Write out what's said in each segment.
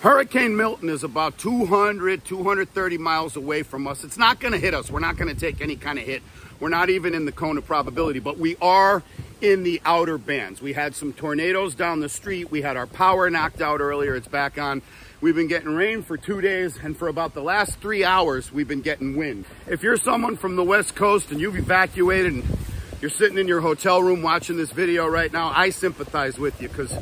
Hurricane Milton is about 230 miles away from us. It's not going to hit us. We're not going to take any kind of hit. We're not even in the cone of probability, but we are in the outer bands. We had some tornadoes down the street. We had our power knocked out earlier. It's back on. We've been getting rain for 2 days, and for about the last 3 hours, we've been getting wind. If you're someone from the West Coast and you've evacuated and you're sitting in your hotel room watching this video right now, I sympathize with you because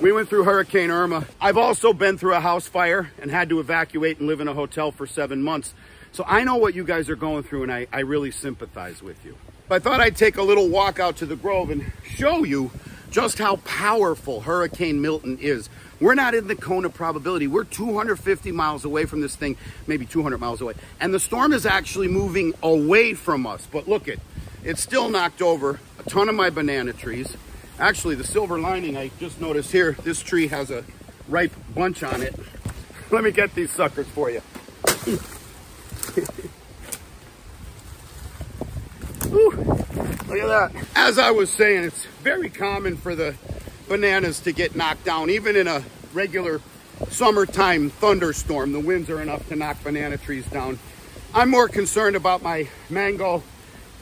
we went through Hurricane Irma. I've also been through a house fire and had to evacuate and live in a hotel for 7 months. So I know what you guys are going through, and I really sympathize with you. I thought I'd take a little walk out to the Grove and show you just how powerful Hurricane Milton is. We're not in the cone of probability. We're 250 miles away from this thing, maybe 200 miles away. And the storm is actually moving away from us. But look, it's still knocked over a ton of my banana trees. Actually, the silver lining, I just noticed here, this tree has a ripe bunch on it. Let me get these suckers for you. Ooh, look at that. As I was saying, it's very common for the bananas to get knocked down. Even in a regular summertime thunderstorm, the winds are enough to knock banana trees down. I'm more concerned about my mango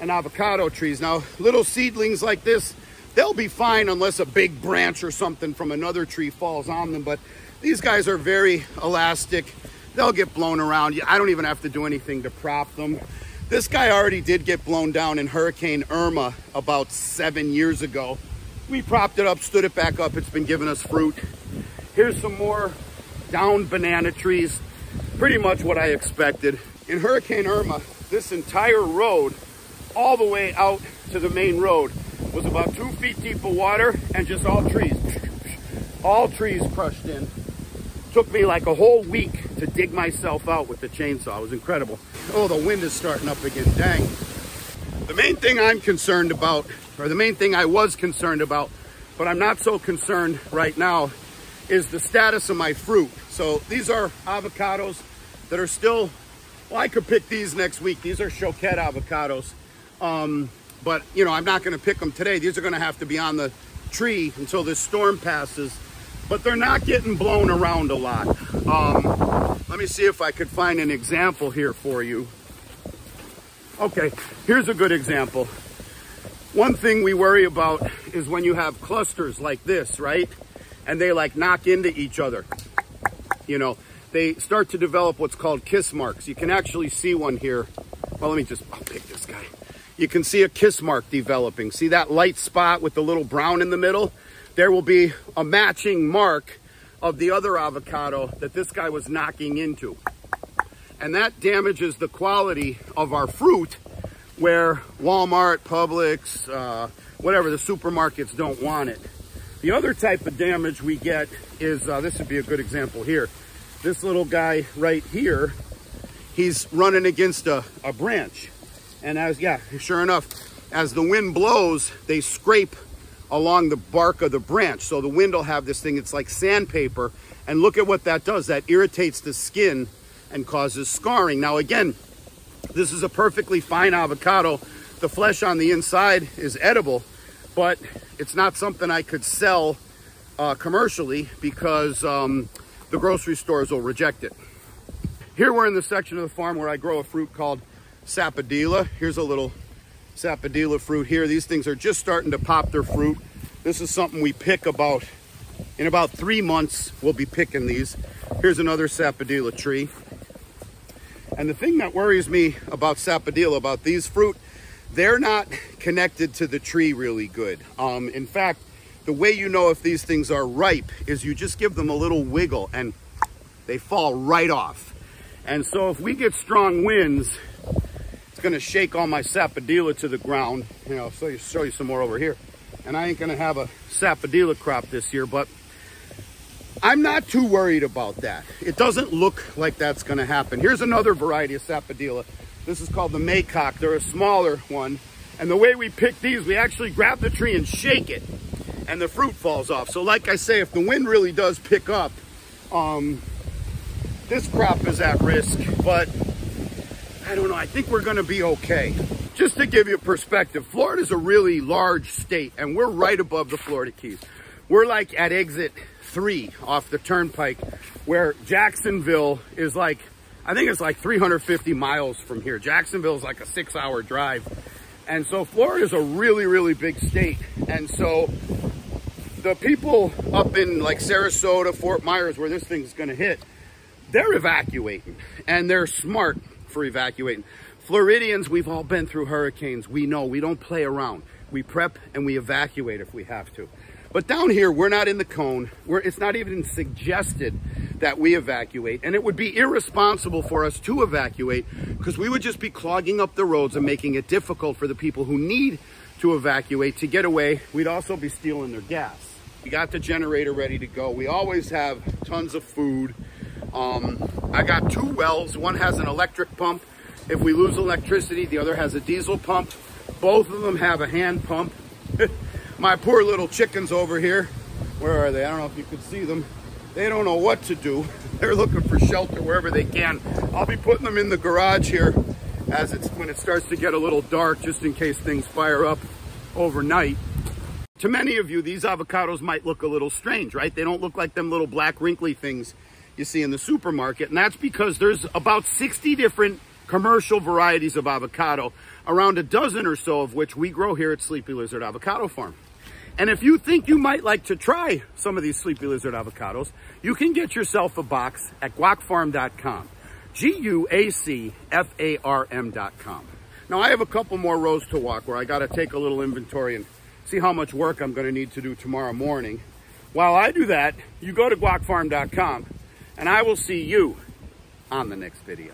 and avocado trees. Now, little seedlings like this, they'll be fine unless a big branch or something from another tree falls on them. But these guys are very elastic. They'll get blown around. I don't even have to do anything to prop them. This guy already did get blown down in Hurricane Irma about 7 years ago. We propped it up, stood it back up. It's been giving us fruit. Here's some more downed banana trees. Pretty much what I expected. In Hurricane Irma, this entire road, all the way out to the main road, was about 2 feet deep of water and just all trees. All trees crushed in. Took me like a whole week to dig myself out with the chainsaw. It was incredible. Oh, the wind is starting up again, dang. The main thing I'm concerned about, or the main thing I was concerned about, but I'm not so concerned right now, is the status of my fruit. So these are avocados that are still, well, I could pick these next week. These are Choquette avocados. But, you know, I'm not going to pick them today. These are going to have to be on the tree until this storm passes. But they're not getting blown around a lot. Let me see if I could find an example here for you. Okay, here's a good example. One thing we worry about is when you have clusters like this, right? And they like knock into each other. You know, they start to develop what's called kiss marks. You can actually see one here. Well, I'll pick this guy. You can see a kiss mark developing. See that light spot with the little brown in the middle? There will be a matching mark of the other avocado that this guy was knocking into. And that damages the quality of our fruit where Walmart, Publix, whatever, the supermarkets don't want it. The other type of damage we get is, this would be a good example here. This little guy right here, he's running against a branch. And sure enough, as the wind blows, they scrape along the bark of the branch. So the wind will have this thing, it's like sandpaper. And look at what that does. That irritates the skin and causes scarring. Now again, this is a perfectly fine avocado. The flesh on the inside is edible, but it's not something I could sell commercially because the grocery stores will reject it. Here we're in the section of the farm where I grow a fruit called sapodilla. Here's a little sapodilla fruit here. These things are just starting to pop their fruit. This is something we pick in about 3 months. We'll be picking these. Here's another sapodilla tree. And the thing that worries me about sapodilla, about these fruit, they're not connected to the tree really good. In fact, the way you know if these things are ripe is you just give them a little wiggle and they fall right off. And so if we get strong winds, it's gonna shake all my sapodilla to the ground. You know, so show you some more over here. And I ain't gonna have a sapodilla crop this year, but I'm not too worried about that. It doesn't look like that's gonna happen. Here's another variety of sapodilla. This is called the Maycock. They're a smaller one. And the way we pick these, we actually grab the tree and shake it, and the fruit falls off. So like I say, if the wind really does pick up, this crop is at risk, but I don't know, I think we're gonna be okay. Just to give you perspective, Florida's a really large state, and we're right above the Florida Keys. We're like at exit 3 off the turnpike where Jacksonville is like, I think it's like 350 miles from here. Jacksonville is like a 6-hour drive. And so Florida is a really, really big state. And so the people up in like Sarasota, Fort Myers, where this thing's gonna hit, they're evacuating, and they're smart for evacuating. Floridians, we've all been through hurricanes. We know we don't play around. We prep and we evacuate if we have to. But down here, we're not in the cone. It's not even suggested that we evacuate. And it would be irresponsible for us to evacuate because we would just be clogging up the roads and making it difficult for the people who need to evacuate to get away. We'd also be stealing their gas. We got the generator ready to go. We always have tons of food. I got 2 wells. One has an electric pump. If we lose electricity, the other has a diesel pump. Both of them have a hand pump. My poor little chickens over here, where are they? I don't know if you could see them. They don't know what to do. They're looking for shelter wherever they can. I'll be putting them in the garage here when it starts to get a little dark, just in case things fire up overnight. To many of you, these avocados might look a little strange, right? They don't look like them little black wrinkly things you see in the supermarket. And that's because there's about 60 different commercial varieties of avocado, around a dozen or so of which we grow here at Sleepy Lizard Avocado Farm. And if you think you might like to try some of these Sleepy Lizard avocados, you can get yourself a box at guacfarm.com, GUACFARM.com. Now I have a couple more rows to walk where I got to take a little inventory and see how much work I'm going to need to do tomorrow morning. While I do that, you go to guacfarm.com and I will see you on the next video.